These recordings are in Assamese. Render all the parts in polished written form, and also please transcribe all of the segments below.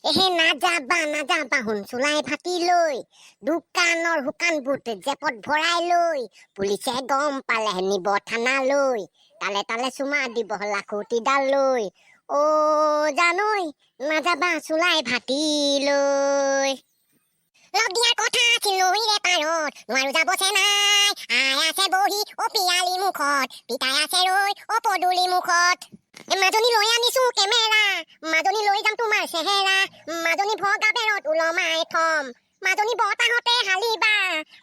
এহে নাযাবা শুন চুলাই ফাটি লৈ দোকানৰ শুকান বুট জেপত ভৰাই লৈ পুলিচে গম পালে নিব থানালৈ তালে তালে চুমা দিব লাখুটিডাল লৈ অ জানৈ নাযাবা চুলাই ফাটি লৈ লগ দিয়াৰ কথা আছিল নৈৰে পাৰত নোৱাৰো যাব চেনাই আই আছে বহি অ পিয়ালি মুখত পিতাই আছে ৰৈ অ পদূলি মুখত মাজনী লৈ আনিছো কেমেৰা মাজনী লৈ যাম তোমাৰ চেহেৰা মাজনী ভগা বেৰত ওলমাই থম মাজনী বতাহতে হালিবা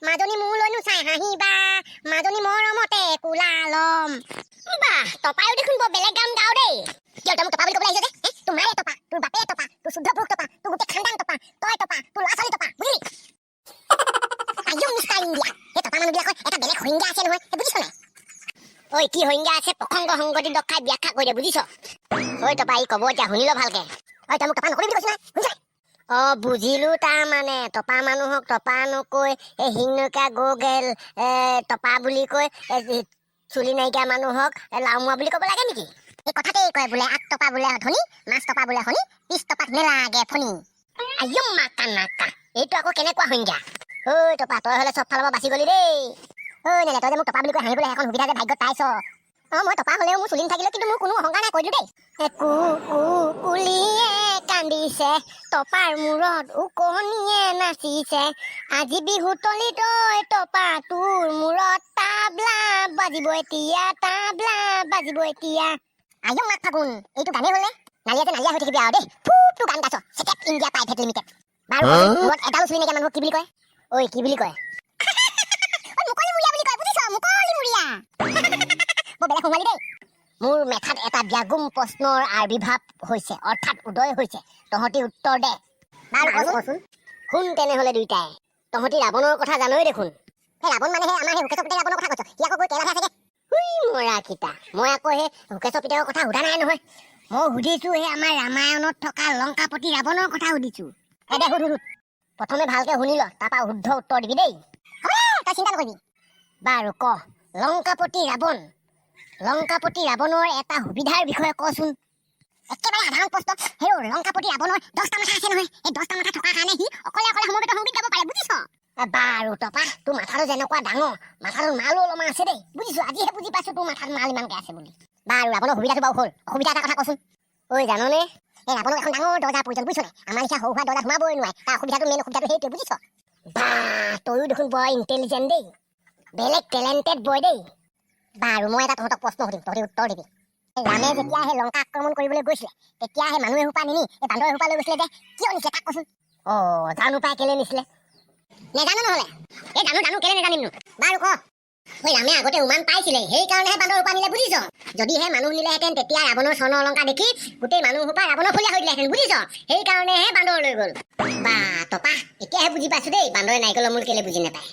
মাজনী মোলৈনো চাই হাঁহিবা মাজনী মৰমতে কোলা লম বাহ তপায়ো দেখোন বৰ বেলেগ গান গাও দেই কিয় তই মোক তপা বুলি ক'বলৈ আহিছ যে তোৰ মায়ে তপা তোৰ বাপে তপা তোৰ শুদ্ধ পুৰুষ তপা তোৰ গোটেই খানদান তপা তই তপা তোৰ ল'ৰা ছোৱালী তপা বুজিলি আইও মিষ্টাৰ ইণ্ডিয়া সেই তপা মানুহবিলাকৰ এটা বেলেগ সংজ্ঞা আছে নহয় বুজিছ নাই ঐ কি সংজ্ঞা আছে প্ৰসংগ সংগতি দখাই ব্যাখ্যা কৰি দে বুজিছ ঐ তপা ই ক'ব এতিয়া শুনি ল ভালকে ঐ তই মোক তপা নকৰিবি বুলি কৈছ নাই বুজিছ অ বুজিলো তাৰ মানে তপা মানুহক তপা নকৈ এই হিংনৈকা গগেল তপা বুলি কৈ চুলি নাইকিয়া মানুহক লাওমোৱা বুলি ক'ব লাগে নেকি এই কথাতেই কয় বোলে আগ তপা বোলে ধনী মাছ তপা বোলে শনি পিছ তপাত নেলাগে ফণি আইও মাকা নাকা এইটো আকৌ কেনেকুৱা সংজ্ঞা ঐ তপা তই হ'লে চব ফালৰ পৰা বাচি গলি দেই ঐ নেলে তই যে মোক তপা বুলি কৈ হাঁহিবলৈ এখন সুবিধা যে ভাগ্যত পাইছ অ মই তপা হ'লেও মোৰ চুলি নাথাকিলেও কিন্তু মোৰ কোনো অহংকাৰ নাই কৈ দিলো দেই কুলিয়ে কান্দিছে তপাৰ মূৰত উকনিয়ে নাচিছে আজি বিহু তলি তই তপা তোৰ মূৰত তাবলা বাজিব এতিয়া আইও মাক ফাগুন এইটো গানেই হ'লে নালিয়া যে নালিয়া হৈ থাকিবি আৰু দেই ফুটটো গান গাইছ চেটেপ ইণ্ডিয়া প্ৰাইভেট লিমিটেড বাৰু মূৰত এডালো চুলি নাইকিয়া মানুহক কি বুলি কয় ঐ কি বুলি কয় মুকলিমূৰীয়া বুলি কয় বুজিছ মুকলিমূৰীয়া বৰ বেলেগ সোমালি দেই মোৰ মেথাত এটা ব্যাগুম প্ৰশ্নৰ আবিৰ্ভাৱ হৈছে অৰ্থাৎ উদয় হৈছে তহঁতি উত্তৰ দে বাৰু কচোন শুন তেনেহ'লে দুইটাই তহঁতি ৰাৱণৰ কথা জানই দেখোন সেই ৰাৱণ মানে সেই আমাৰ সেই হুকেশ পিতাকৰ ৰাৱণৰ কথা কৈছ সি আকৌ গৈ কেলাহে থাকে হুই মৰা কিতা মই আকৌ সেই হুকেশ পিতাকৰ কথা সোধা নাই নহয় মই সুধিছো সেই আমাৰ ৰামায়ণত থকা লংকাপতি ৰাৱণৰ কথা সুধিছো দে সুধ প্ৰথমে ভালকে শুনি ল তাৰপৰা শুদ্ধ উত্তৰ দিবি দেই তই চিন্তা নকৰিবি বাৰু ক লংকাপতি ৰাৱণৰ এটা সুবিধাৰ বিষয়ে কচোন একেবাৰে সাধাৰণ প্ৰশ্ন হেৰ লংকাপতি ৰাৱণৰ 10টা মাথা আছে নহয় এই 10টা মাথা থকাৰ কাৰণে সি অকলে সমবেত সংগীত গাব পাৰে বুজিছ বাৰু তপা তোৰ মাথাটো যেনেকুৱা ডাঙৰ মাথাটোত মালো অলপমান আছে দেই বুজিছো আজিহে বুজি পাইছো তোৰ মাথাত মাল ইমানকে আছে বুলি বাৰু ৰাৱণৰ সুবিধাটো বাৰু হ'ল অসুবিধা এটা কথা কচোন ঐ জাননে এই ৰাৱণক এখন ডাঙৰ দৰ্জাৰ প্ৰয়োজন বুজিছ আমাৰ নিচিনা সৰু সুৰা দৰ্জাত সোমাবই নোৱাৰে তাৰ অসুবিধাটো মেইন অসুবিধাটো সেইটোৱে বুজিছ বা তয়ো দেখোন বৰ ইণ্টেলিজেণ্ট দেই বেলেগ টেলেণ্টেড বয় দেই বাৰু মই এটা তহঁতক প্ৰশ্ন সুধিম তহঁতি উত্তৰ দিবি ৰামে যেতিয়া সেই লংকা আক্ৰমণ কৰিবলৈ গৈছিলে তেতিয়া সেই মানুহ এসোপা নিনি এই বান্দৰ এসোপা লৈ গৈছিলে যে কিয় নিছিলে তাক কচোন অ জানো পাই কেলে নিছিলে নেজানো নহ'লে এই জানো কেলে নেজানিমনো বাৰু ক ঐ ৰামে আগতে উমান পাইছিলে সেইকাৰণেহে বান্দৰ সোপা নিলে বুজিছ যদিহে মানুহ নিলেহেঁতেন তেতিয়া ৰাৱণৰ স্বৰ্ণ অলংকাৰ দেখি গোটেই মানুহ সোপা ৰাৱণৰ ফলীয়া হৈ দিলেহেঁতেন বুজিছ সেইকাৰণেহে বান্দৰ লৈ গ'ল বা তপা এতিয়াহে বুজি পাইছো দেই বান্দৰে নাৰিকলৰ মূল কেলে বুজি নাপায়